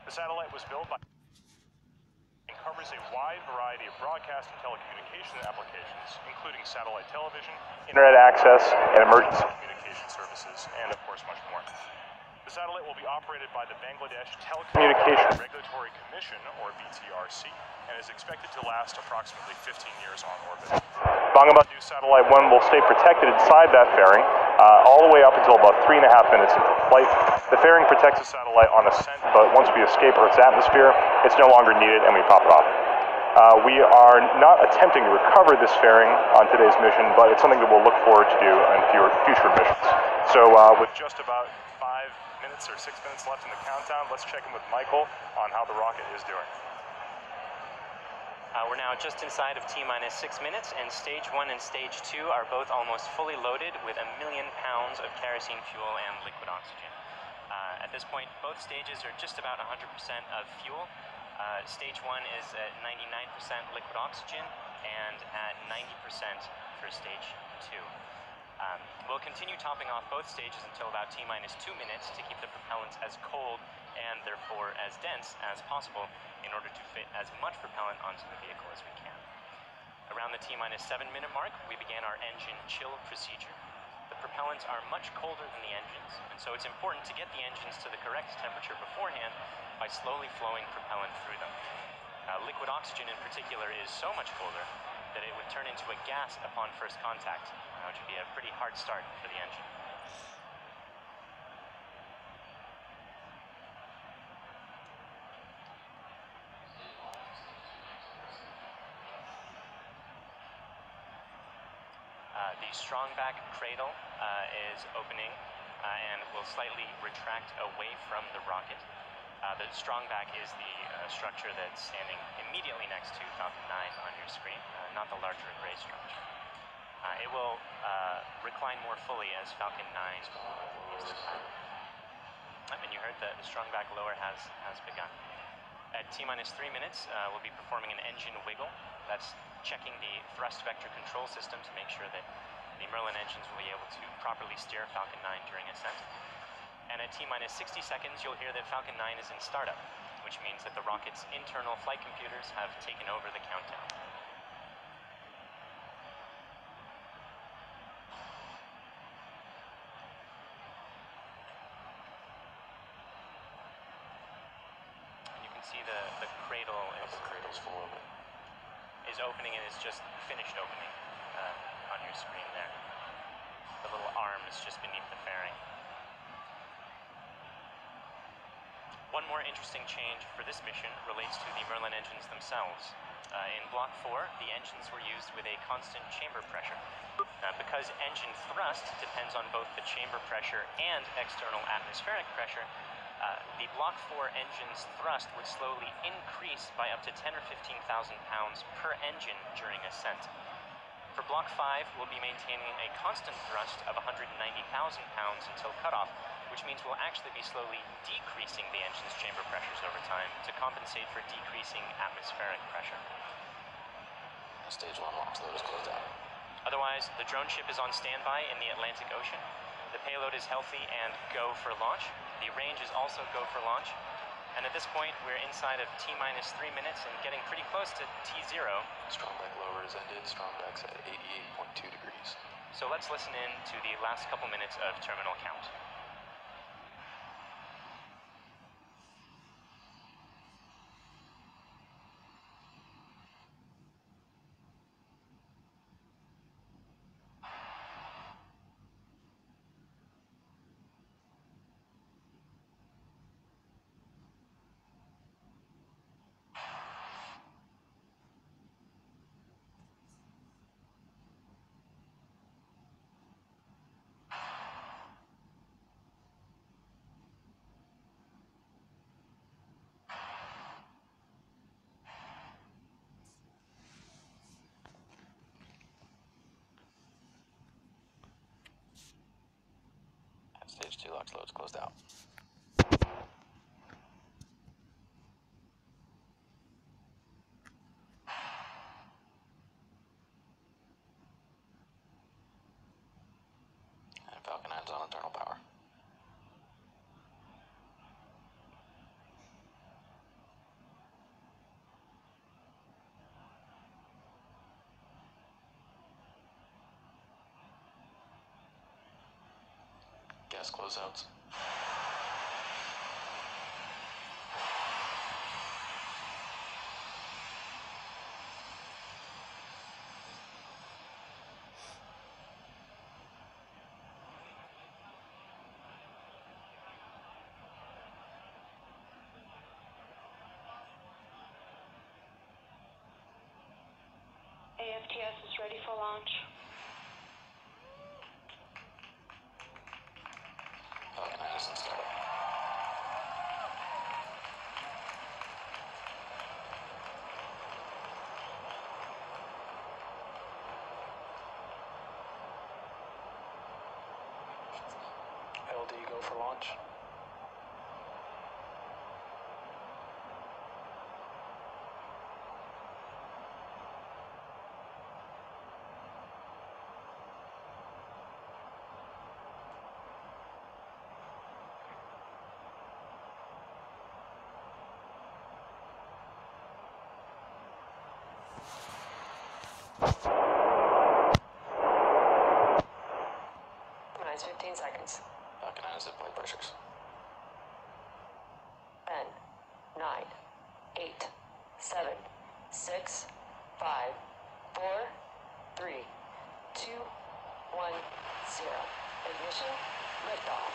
The satellite was built by and covers a wide variety of broadcast and telecommunication applications, including satellite television, internet access, and emergency communication services, and of course much more. The satellite will be operated by the Bangladesh Telecommunication Regulatory Commission, or BTRC, and is expected to last approximately 15 years on orbit. Bangabandhu Satellite-1 will stay protected inside that fairing all the way up until about 3.5 minutes into flight. The fairing protects the satellite on ascent, but once we escape Earth's atmosphere, it's no longer needed and we pop it off. We are not attempting to recover this fairing on today's mission, but it's something that we'll look forward to do in future missions. So with just about 5 minutes or 6 minutes left in the countdown, let's check in with Michael on how the rocket is doing. We're now just inside of T-minus 6 minutes, and stage 1 and stage 2 are both almost fully loaded with 1 million pounds of kerosene fuel and liquid oxygen. At this point, both stages are just about 100% of fuel. Stage 1 is at 99% liquid oxygen and at 90% for stage 2. We'll continue topping off both stages until about T-minus 2 minutes to keep the propellants as cold and therefore as dense as possible in order to fit as much propellant onto the vehicle as we can. Around the T-minus 7 minute mark, we began our engine chill procedure. The propellants are much colder than the engines, and so it's important to get the engines to the correct temperature beforehand by slowly flowing propellant through them. Liquid oxygen in particular is so much colder that it would turn into a gas upon first contact, which would be a pretty hard start for the engine. The strong back cradle is opening and will slightly retract away from the rocket. The strong back is the structure that's standing immediately next to Falcon 9 on your screen, not the larger gray structure. It will recline more fully as Falcon 9 leaves the tower. And you heard the strong back lower has begun. At T-minus 3 minutes, we'll be performing an engine wiggle. That's checking the thrust vector control system to make sure that the Merlin engines will be able to properly steer Falcon 9 during ascent. And at T-minus 60 seconds, you'll hear that Falcon 9 is in startup, which means that the rocket's internal flight computers have taken over the countdown. And you can see the cradle cradle's full open. Is opening and is just finished opening on your screen there. The little arm is just beneath the fairing. One more interesting change for this mission relates to the Merlin engines themselves. In Block 4, the engines were used with a constant chamber pressure. Because engine thrust depends on both the chamber pressure and external atmospheric pressure, the Block 4 engine's thrust would slowly increase by up to 10 or 15,000 pounds per engine during ascent. For Block 5, we'll be maintaining a constant thrust of 190,000 pounds until cutoff, which means we'll actually be slowly decreasing the engine's chamber pressures over time to compensate for decreasing atmospheric pressure. Stage 1 launch load is closed out. Otherwise, the drone ship is on standby in the Atlantic Ocean. The payload is healthy and go for launch. The range is also go for launch. And at this point, we're inside of T-minus 3 minutes and getting pretty close to T0. Strong back lower is ended. Strong back's at 88.2 degrees. So let's listen in to the last couple minutes of terminal count. Stage 2 launch load's closed out. And Falcon 9's on internal power. broadcast closeouts. AFTS is ready for launch. Falcon 9 is in startup. LD go for launch. Minus 15 seconds. Falcon 9 is at flight pressures. 10, 9, 8, 7, 6, 5, 4, 3, 2, 1, 0. Ignition, liftoff.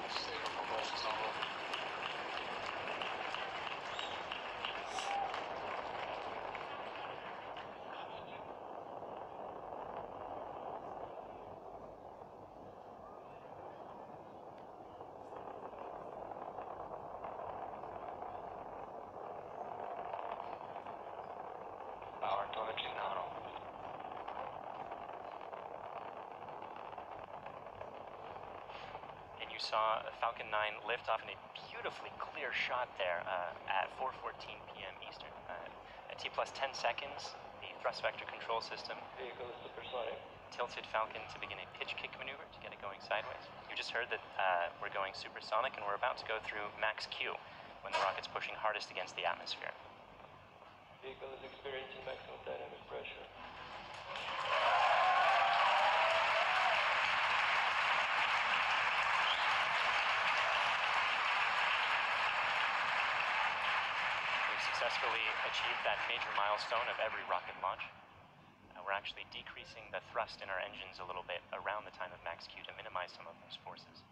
Stable propulsion's normal. Power telemetry nominal. And you saw Falcon 9 lift off in a beautifully clear shot there at 4:14 p.m. Eastern. At T plus 10 seconds, the thrust vector control system Vehicle is supersonic. tilted Falcon to begin a pitch kick maneuver to get it going sideways. You just heard that we're going supersonic and we're about to go through max Q when the rocket's pushing hardest against the atmosphere. Vehicle is experiencing maximum dynamic pressure. We've successfully achieved that major milestone of every rocket launch. We're actually decreasing the thrust in our engines a little bit around the time of max Q to minimize some of those forces.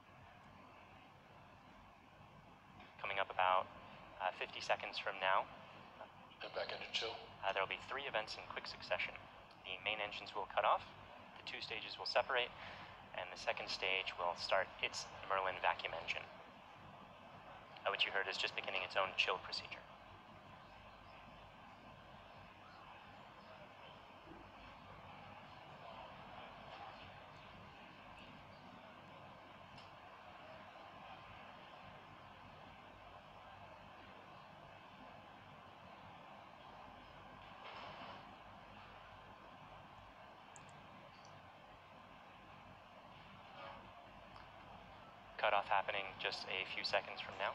Coming up about 50 seconds from now, Head back into chill. there will be 3 events in quick succession. The main engines will cut off, the 2 stages will separate, and the second stage will start its Merlin vacuum engine, which you heard is just beginning its own chill procedure. Cutoff happening just a few seconds from now.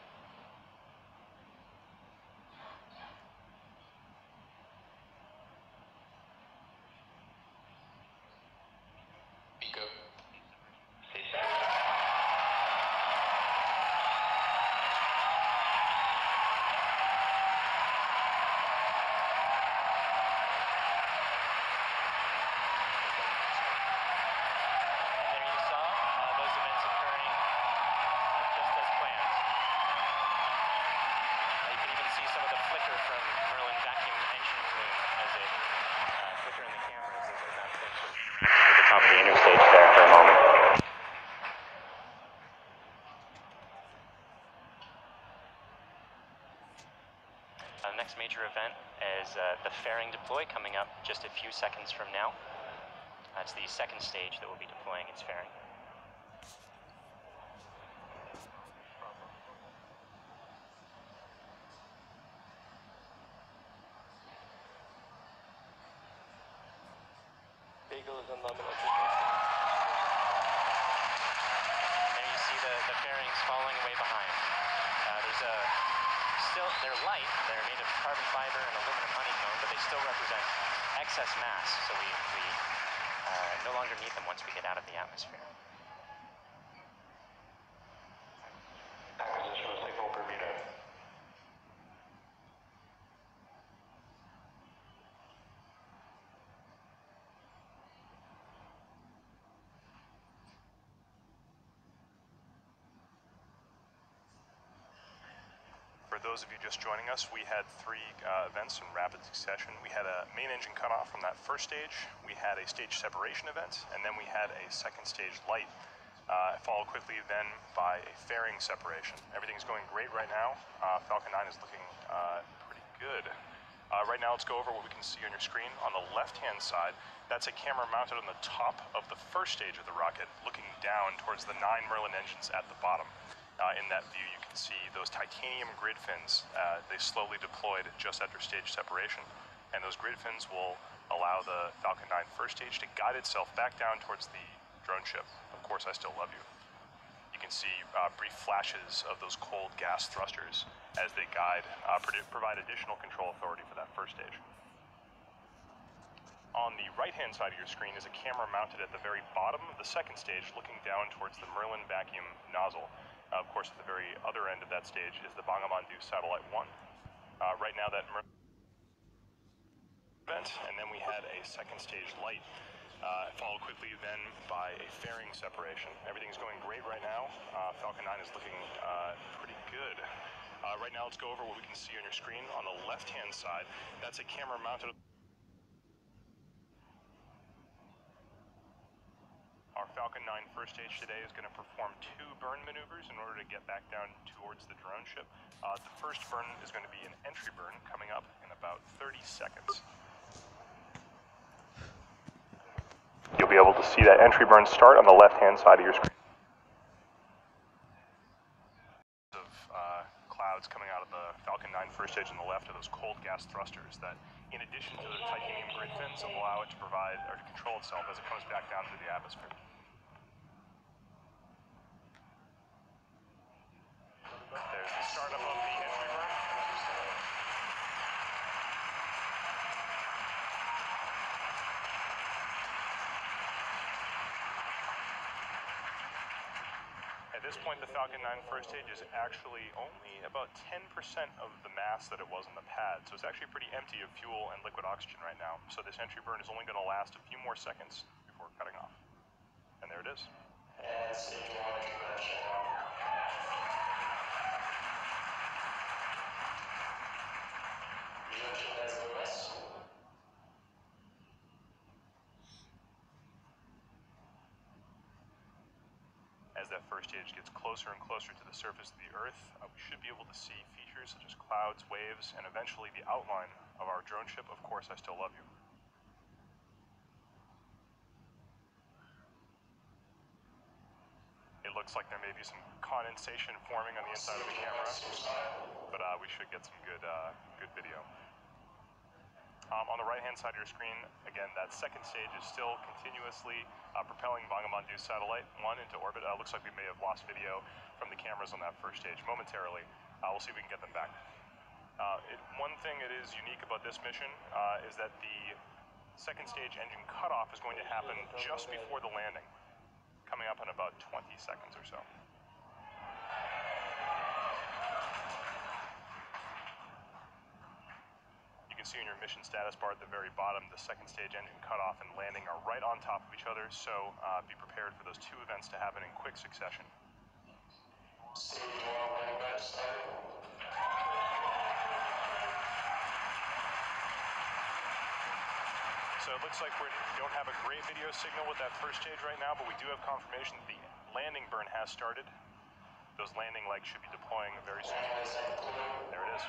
Pico. There you saw those events occurring just as planned. You can even see some of the flicker from Merlin vacuum engine plume as it flicker in the cameras as that thing sort of at the top of the interstage there for a moment. The next major event is the fairing deploy coming up just a few seconds from now. That's the second stage that will be deploying its fairing. vehicle is on nominal frequency. There you see the fairings falling way behind. They're light, they're made of carbon fiber and aluminum honeycomb, but they still represent excess mass, so we no longer need them once we get out of the atmosphere. Acquisition of signal Bermuda. For those of you just joining us, we had three events in rapid succession. We had a main engine cutoff from that first stage, we had a stage separation event, and then we had a second stage light, followed quickly then by a fairing separation. Everything's going great right now. Falcon 9 is looking pretty good. Right now, let's go over what we can see on your screen. On the left-hand side, that's a camera mounted on the top of the first stage of the rocket, looking down towards the 9 Merlin engines at the bottom. In that view, you can see those titanium grid fins. They slowly deployed just after stage separation, and those grid fins will allow the Falcon 9 first stage to guide itself back down towards the drone ship. Of course, I still love you. You can see brief flashes of those cold gas thrusters as they guide, provide additional control authority for that first stage. On the right-hand side of your screen is a camera mounted at the very bottom of the second stage, looking down towards the Merlin vacuum nozzle. Of course, at the very other end of that stage is the Bangabandhu satellite-1. Right now, that Merlin event, and then we had a second stage light, followed quickly then by a fairing separation. Everything's going great right now. Falcon 9 is looking pretty good. Right now, let's go over what we can see on your screen. On the left-hand side, that's a camera mounted. Our Falcon 9 first stage today is going to perform 2 burn maneuvers in order to get back down towards the drone ship. The first burn is going to be an entry burn coming up in about 30 seconds. You'll be able to see that entry burn start on the left-hand side of your screen. Clouds coming out of the Falcon 9 first stage on the left are those cold gas thrusters that, in addition to the titanium grid fins, allow it to provide or to control itself as it comes back down through the atmosphere. There's the startup of the entry burn. At this point, the Falcon 9 first stage is actually only about 10% of the mass that it was on the pad, so it's actually pretty empty of fuel and liquid oxygen right now. So this entry burn is only going to last a few more seconds before cutting off. And there it is. And stage 1 introduction. Resumption SOS. As that first stage gets closer and closer to the surface of the Earth, we should be able to see features such as clouds, waves, and eventually the outline of our drone ship. Of course, I still love you. It looks like there may be some condensation forming on the inside of the camera, but we should get some good video. On the right-hand side of your screen, again, that second stage is still continuously propelling Bangabandhu satellite-1 into orbit. Looks like we may have lost video from the cameras on that first stage momentarily. We'll see if we can get them back. One thing that is unique about this mission is that the second stage engine cutoff is going to happen just before the landing, coming up in about 20 seconds or so. You can see in your mission status bar at the very bottom, the second stage engine cutoff and landing are right on top of each other, so be prepared for those 2 events to happen in quick succession. Stage 1 landing batch started. So it looks like we don't have a great video signal with that first stage right now, but we do have confirmation that the landing burn has started. Those landing legs should be deploying very soon. There it is.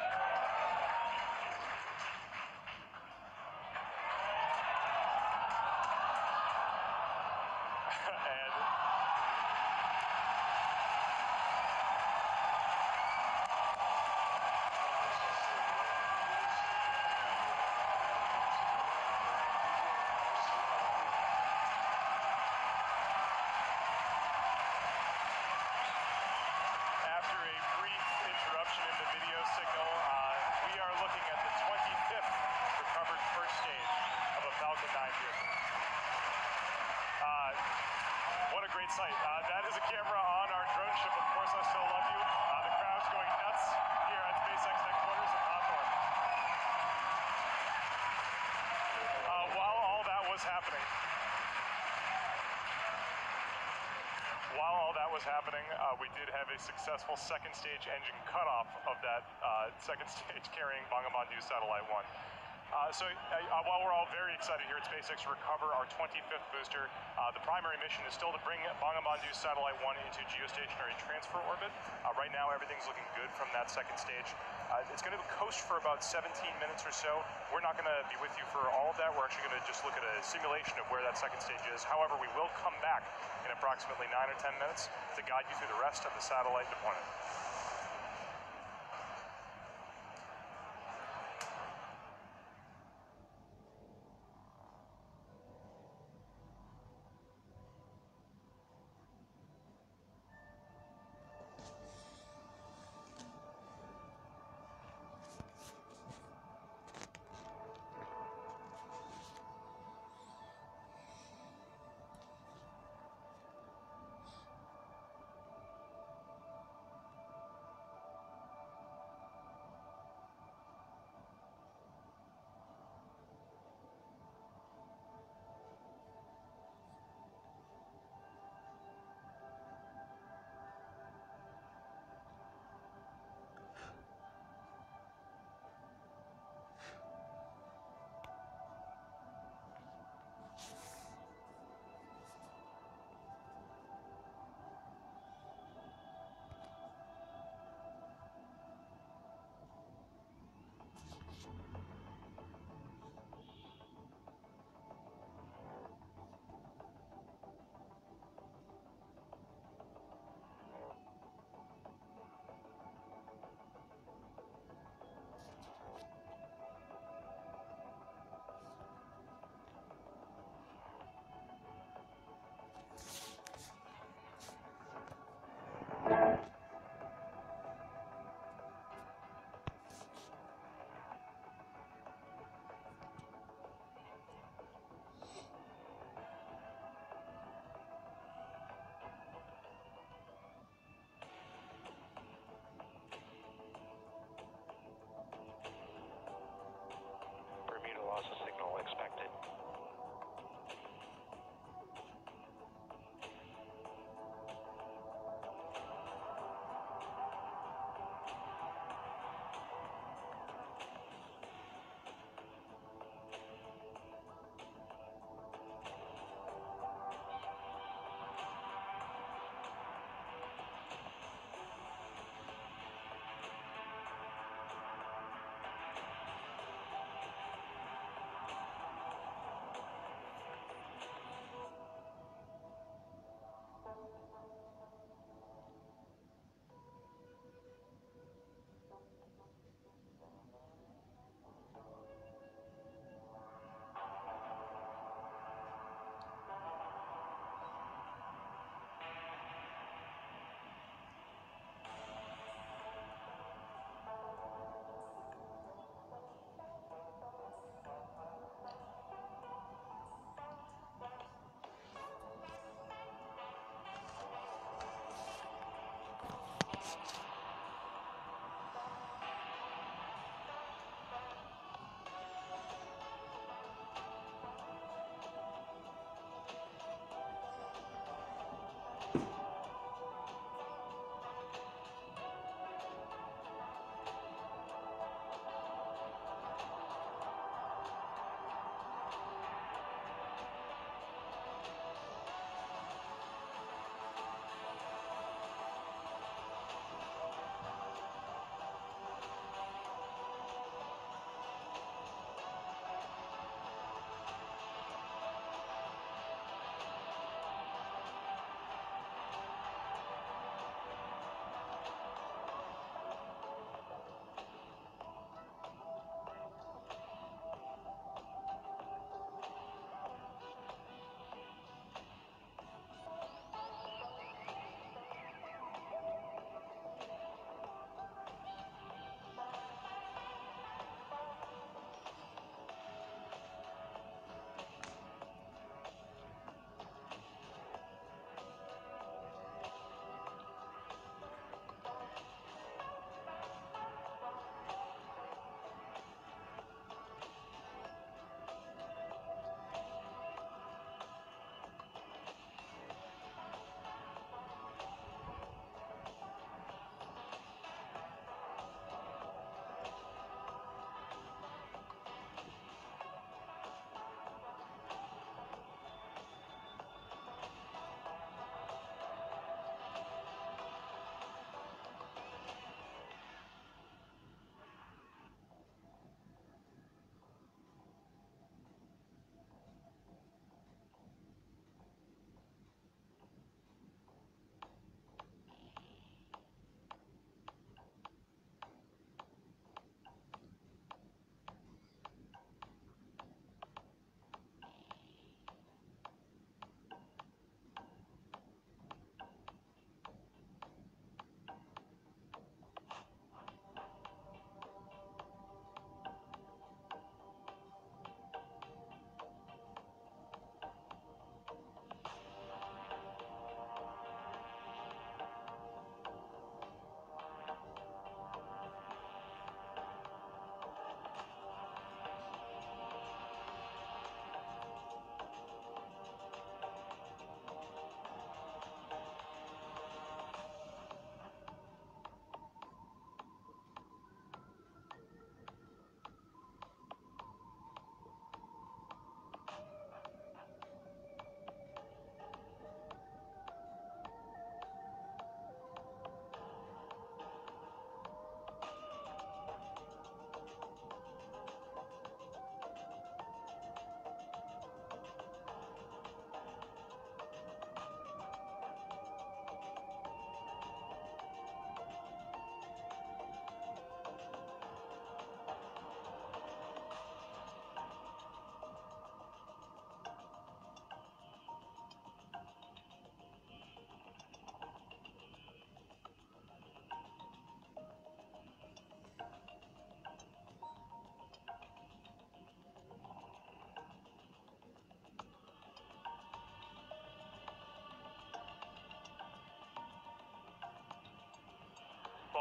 sight. That is a camera on our drone ship. Of course, I still love you. The crowd's going nuts here at SpaceX headquarters in Hawthorne. While all that was happening, we did have a successful second stage engine cutoff of that second stage carrying Bangabandhu satellite-1. While we're all very excited here at SpaceX to recover our 25th booster, the primary mission is still to bring Bangabandhu satellite-1 into geostationary transfer orbit. Right now, everything's looking good from that second stage. It's going to coast for about 17 minutes or so. We're not going to be with you for all of that. We're actually going to just look at a simulation of where that second stage is. However, we will come back in approximately 9 or 10 minutes to guide you through the rest of the satellite deployment.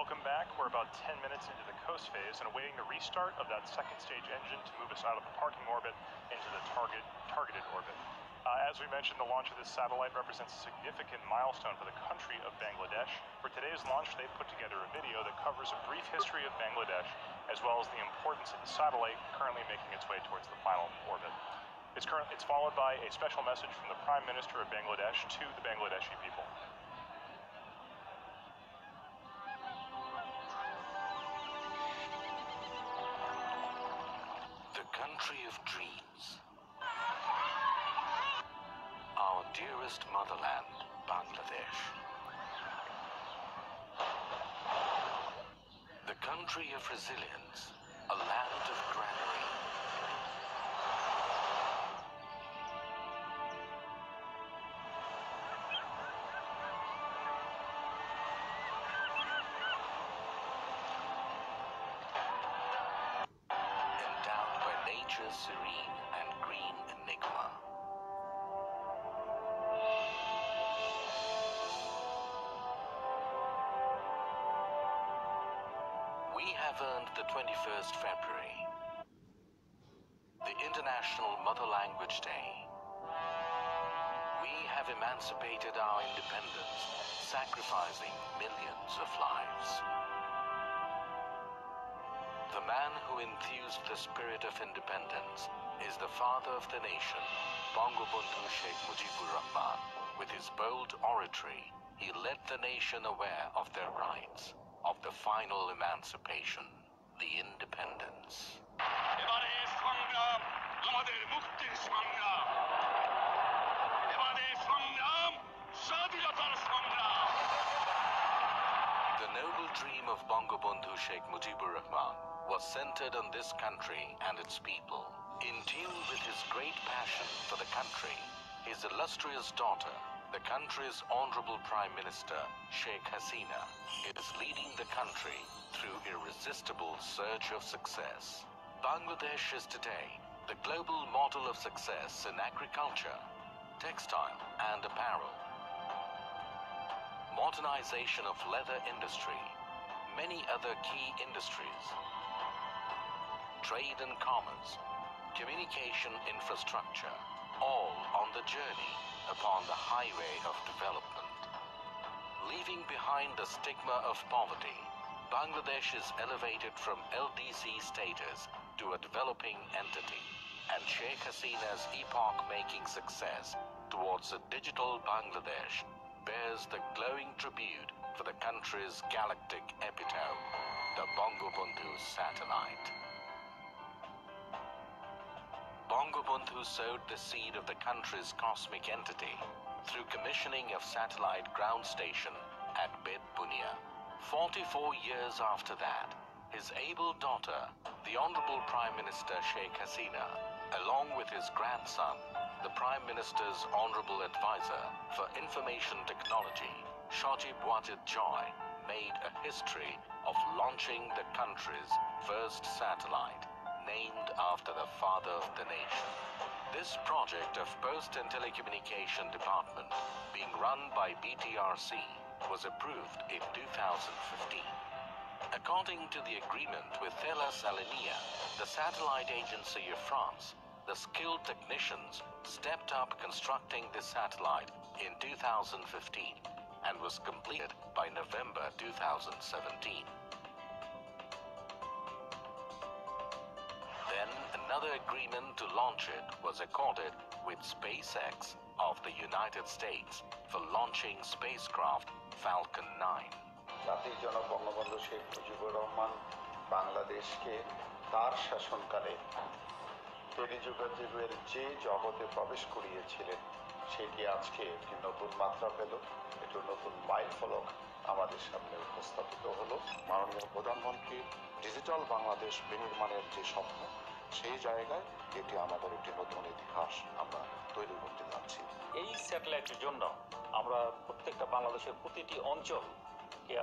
Welcome back. We're about 10 minutes into the coast phase and awaiting the restart of that second stage engine to move us out of the parking orbit into the targeted orbit. As we mentioned, the launch of this satellite represents a significant milestone for the country of Bangladesh. For today's launch, they've put together a video that covers a brief history of Bangladesh, as well as the importance of the satellite currently making its way towards the final orbit. It's followed by a special message from the Prime Minister of Bangladesh to the Bangladeshi people. The country of dreams. Our dearest motherland, Bangladesh. The country of resilience, a land of granary. Endowed by nature's serene and green enigma. We have earned the 21st February, the International Mother Language Day. We have emancipated our independence, sacrificing millions of lives. The man who enthused the spirit of independence is the father of the nation, Bangabandhu Sheikh Mujibur Rahman. With his bold oratory, he led the nation aware of their rights, of the final emancipation, the independence. The noble dream of Bangabandhu Sheikh Mujibur Rahman was centered on this country and its people. In tune with his great passion for the country, his illustrious daughter, the country's Honorable Prime Minister, Sheikh Hasina, is leading the country through irresistible surge of success. Bangladesh is today the global model of success in agriculture, textile and apparel, modernization of leather industry, many other key industries, trade and commerce, communication infrastructure, all on the journey upon the highway of development. Leaving behind the stigma of poverty, Bangladesh is elevated from LDC status to a developing entity, and Sheikh Hasina's epoch-making success towards a digital Bangladesh bears the glowing tribute for the country's galactic epitome, the Bangabandhu satellite. Bangabandhu sowed the seed of the country's cosmic entity through commissioning of satellite ground station at Bed Bunia. 44 years after that, his able daughter, the Honorable Prime Minister Sheikh Hasina, along with his grandson, the Prime Minister's Honorable Advisor for Information Technology, Shajib Wajid Joy, made a history of launching the country's first satellite, named after the father of the nation. This project of Post and Telecommunication Department, being run by BTRC, was approved in 2015. According to the agreement with Thales Alenia, the satellite agency of France, the skilled technicians stepped up constructing this satellite in 2015 and was completed by November 2017. Then another agreement to launch it was accorded with SpaceX of the United States for launching spacecraft Falcon 9. জাতির জনক বঙ্গবন্ধু শেখ মুজিবুর রহমান বাংলাদেশকে তার শাসনকালে টেলিযোগাযোগের যে জগতে প্রবেশ করিয়েছিলেন সেটি আজকে একটি নতুন মাত্রা পেল, একটি নতুন মাইল ফলক আমাদের সামনে উপস্থাপিত হলো। মাননীয় প্রধানমন্ত্রী ডিজিটাল বাংলাদেশ বিনির্মাণের যে স্বপ্ন, সেই জায়গায় এটি আমাদের একটি নতুন ইতিহাস আমরা তৈরি করতে যাচ্ছি। এই স্যাটেলাইটের জন্য আমরা প্রত্যেকটা বাংলাদেশের প্রতিটি অঞ্চলকে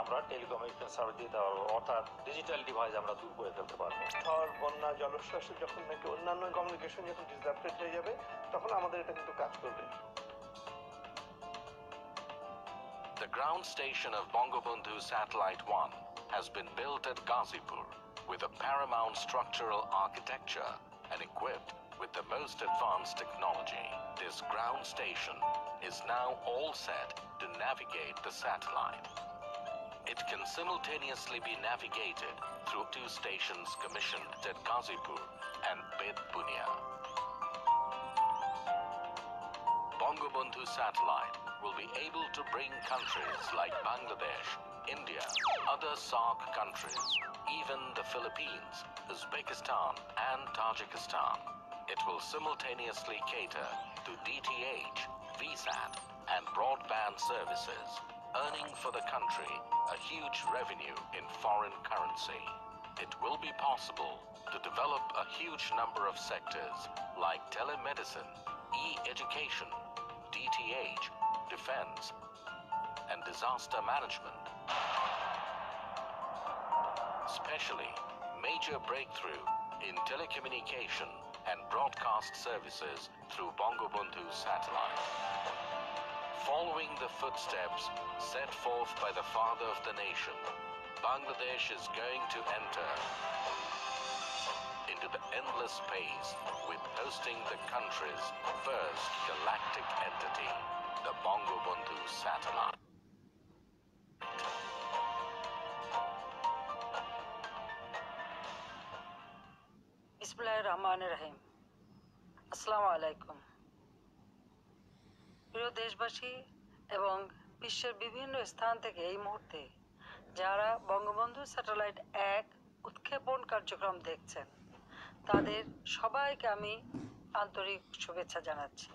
আমরা টেলিকমিউনিকেশন সার্ভিস দিতে পারবো, অর্থাৎ ডিজিটাল ডিভাইস আমরা দূর করে ফেলতে পারবো। ঝড়, বন্যা, জলোচ্ছ্বাস যখন নাকি অন্যান্য কমিউনিকেশন যখন ডিসরাপ্টেড হয়ে যাবে, তখন আমাদের এটা কিন্তু কাজ করবে। The ground station of Bangabandhu Satellite-1 has been built at Ghazipur with a paramount structural architecture and equipped with the most advanced technology. This ground station is now all set to navigate the satellite. It can simultaneously be navigated through 2 stations commissioned at Ghazipur and Bed Bunia. Bangabandhu satellite will be able to bring countries like Bangladesh, India, other SAARC countries, even the Philippines, Uzbekistan and Tajikistan. It will simultaneously cater to DTH, VSAT and broadband services, earning for the country a huge revenue in foreign currency. It will be possible to develop a huge number of sectors like telemedicine, e-education, DTH, defense, and disaster management. Especially major breakthrough in telecommunication and broadcast services through Bangabandhu satellite. Following the footsteps set forth by the father of the nation, Bangladesh is going to enter into the endless space with hosting the country's first galactic entity, the Bangabandhu satellite. বিসমিল্লাহির রহমানির রহিম। আসসালামু আলাইকুম। প্রিয় দেশবাসী এবং বিশ্বের বিভিন্ন স্থান থেকে এই মুহূর্তে যারা বঙ্গবন্ধু স্যাটেলাইট 1 উৎক্ষেপণ কার্যক্রম দেখছেন তাদের সবাইকে আমি আন্তরিক শুভেচ্ছা জানাচ্ছি।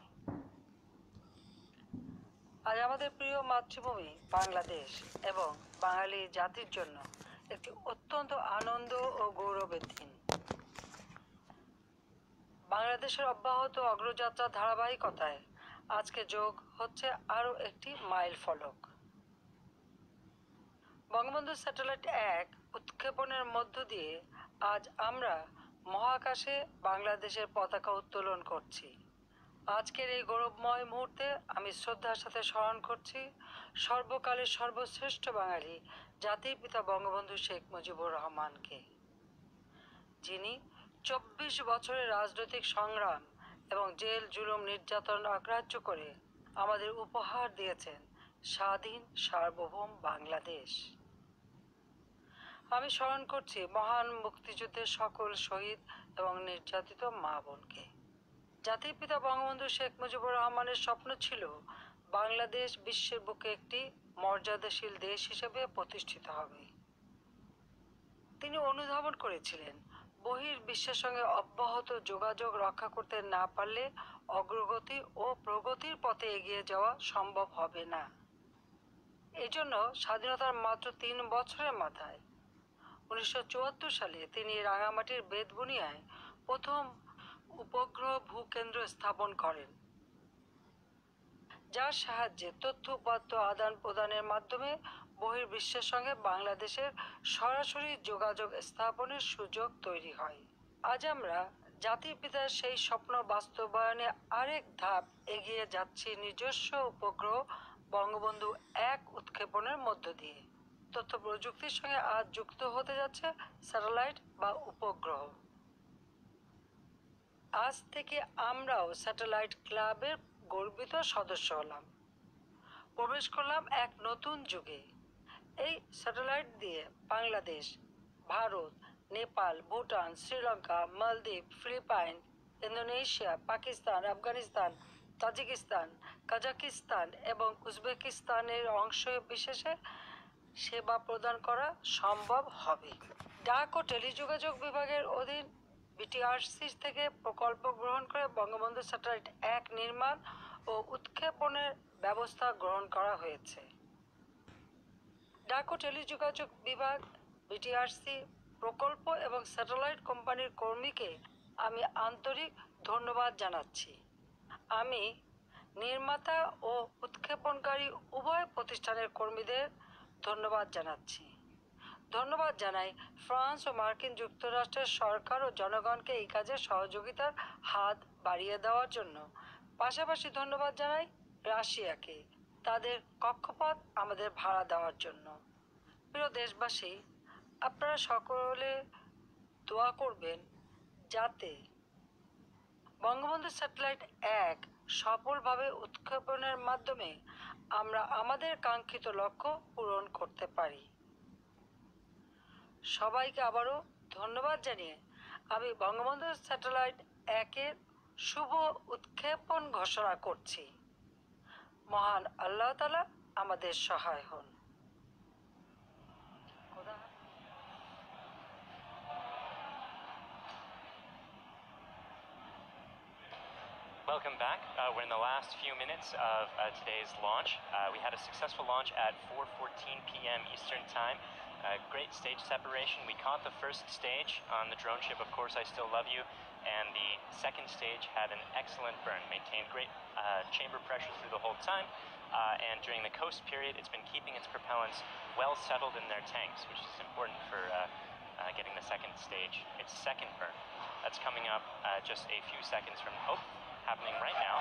আজ আমাদের প্রিয় মাতৃভূমি বাংলাদেশ এবং বাঙালি জাতির জন্য একটি অত্যন্ত আনন্দ ও গৌরবের দিন। বাংলাদেশের অব্যাহত অগ্রযাত্রা ধারাবাহিকতায় আজকে যোগ হচ্ছে আরও একটি মাইল ফলক। বঙ্গবন্ধু স্যাটেলাইট 1 উৎক্ষেপণের মধ্য দিয়ে আজ আমরা মহাকাশে বাংলাদেশের পতাকা উত্তোলন করছি। আজকের এই গৌরবময় মুহূর্তে আমি শ্রদ্ধার সাথে স্মরণ করছি সর্বকালের সর্বশ্রেষ্ঠ বাঙালি জাতির পিতা বঙ্গবন্ধু শেখ মুজিবুর রহমানকে, যিনি 24 বছরের রাজনৈতিক সংগ্রাম এবং জেল জুলুম নির্যাতন অগ্রাহ্য করে আমাদের উপহার দিয়েছেন স্বাধীন সার্বভৌম বাংলাদেশ। আমি স্মরণ করছি মহান মুক্তিযুদ্ধের সকল শহীদ এবং নির্যাতিত মা বোনকে। জাতির পিতা বঙ্গবন্ধু শেখ মুজিবুর রহমানের স্বপ্ন ছিল বাংলাদেশ বিশ্বের বুকে একটি মর্যাদাশীল দেশ হিসেবে প্রতিষ্ঠিত হবে। তিনি অনুধাবন করেছিলেন বহির্বিশ্বের সঙ্গে অব্যাহত যোগাযোগ রক্ষা করতে না পারলে অগ্রগতি ও প্রগতির পথে এগিয়ে যাওয়া সম্ভব হবে না। এজন্য স্বাধীনতার মাত্র 3 বছরের মাথায় 1974 সালে তিনি রাঙামাটির বেতবুনিয়ায় প্রথম উপগ্রহ ভূকেন্দ্র স্থাপন করেন, যার সাহায্যে তথ্য উপাত্ত আদান প্রদানের মাধ্যমে বহির্বিশ্বের সঙ্গে বাংলাদেশের সরাসরি যোগাযোগ স্থাপনের সুযোগ তৈরি হয়। আজ আমরা জাতির পিতার সেই স্বপ্ন বাস্তবায়নে আরেক ধাপ এগিয়ে যাচ্ছি নিজস্ব উপগ্রহ বঙ্গবন্ধু 1 উৎক্ষেপণের মধ্য দিয়ে। তথ্য প্রযুক্তির সঙ্গে আজ যুক্ত হতে যাচ্ছে স্যাটেলাইট বা উপগ্রহ। আজ থেকে আমরাও স্যাটেলাইট ক্লাবের গর্বিত সদস্য হলাম, প্রবেশ করলাম এক নতুন যুগে। এই স্যাটেলাইট দিয়ে Bangladesh, Bharat, Nepal, Bhutan, Sri Lanka, Maldives, Philippines, Indonesia, Pakistan, Afghanistan, Tajikistan, Kazakhstan এবং উজবেকিস্তানের অংশ বিশেষে সেবা প্রদান করা সম্ভব হবে। ডাক ও টেলিযোগাযোগ বিভাগের অধীন বিটিআরসি থেকে প্রকল্প গ্রহণ করে বঙ্গবন্ধু স্যাটেলাইট 1 নির্মাণ ও উৎক্ষেপণের ব্যবস্থা গ্রহণ করা হয়েছে। ডাক ও টেলিযোগাযোগ বিভাগ, বিটিআরসি, প্রকল্প এবং স্যাটেলাইট কোম্পানির কর্মীকে আমি আন্তরিক ধন্যবাদ জানাচ্ছি। আমি নির্মাতা ও উৎক্ষেপণকারী উভয় প্রতিষ্ঠানের কর্মীদের ধন্যবাদ জানাচ্ছি। ধন্যবাদ জানাই ফ্রান্স ও মার্কিন যুক্তরাষ্ট্রের সরকার ও জনগণকে এই কাজে সহযোগিতার হাত বাড়িয়ে দেওয়ার জন্য। পাশাপাশি ধন্যবাদ জানাই রাশিয়াকে তাদের কক্ষপথ আমাদের ভাড়া দেওয়ার জন্য। প্রিয় দেশবাসী, আপনারা সকলে দোয়া করবেন যাতে বঙ্গবন্ধু স্যাটেলাইট 1 সফলভাবে উৎক্ষেপণের মাধ্যমে আমরা আমাদের কাঙ্ক্ষিত লক্ষ্য পূরণ করতে পারি। সবাইকে আবারও ধন্যবাদ জানিয়ে আমি বঙ্গবন্ধু স্যাটেলাইট 1-এর শুভ উৎক্ষেপণ ঘোষণা করছি। মহান আল্লাহ তাআলা আমাদের সহায় হন। Welcome back. We're in the last few minutes of today's launch. We had a successful launch at 4:14 p.m. Eastern Time. Great stage separation. We caught the first stage on the drone ship, Of Course I Still Love You, and the second stage had an excellent burn, maintained great chamber pressure through the whole time, and during the coast period it's been keeping its propellants well settled in their tanks, which is important for getting the second stage, its second burn. That's coming up just a few seconds from, happening right now.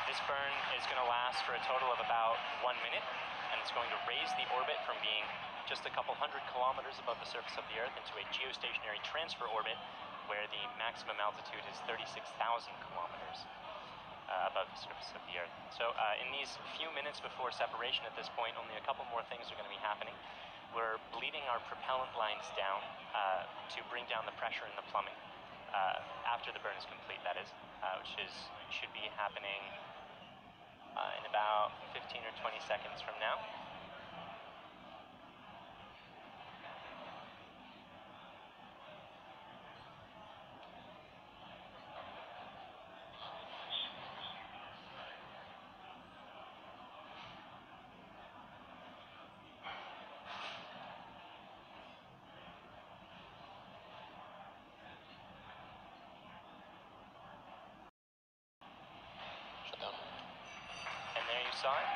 This burn is going to last for a total of about 1 minute, and it's going to raise the orbit from being just a couple hundred kilometers above the surface of the Earth into a geostationary transfer orbit where the maximum altitude is 36,000 kilometers above the surface of the Earth. So in these few minutes before separation at this point, only a couple more things are going to be happening. We're bleeding our propellant lines down to bring down the pressure in the plumbing after the burn is complete, that is, which should be happening in about 15 or 20 seconds from now. And there you saw it.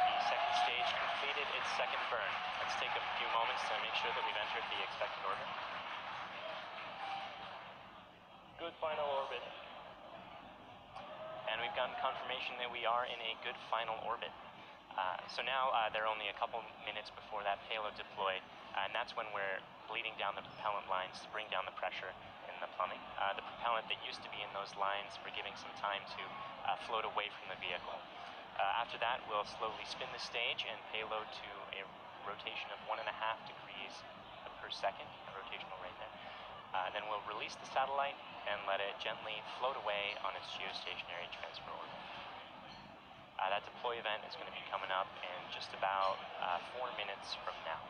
The second stage completed its second burn. Let's take a few moments to make sure that we've entered the expected orbit. Good final orbit. And we've gotten confirmation that we are in a good final orbit. So now there are only a couple minutes before that payload deploy, and that's when we're bleeding down the propellant lines to bring down the pressure in the plumbing. The propellant that used to be in those lines, we're giving some time to float away from the vehicle. After that, we'll slowly spin the stage and payload to a rotation of 1.5 degrees per second, a rotational rate there. Then we'll release the satellite and let it gently float away on its geostationary transfer orbit. That deploy event is going to be coming up in just about 4 minutes from now.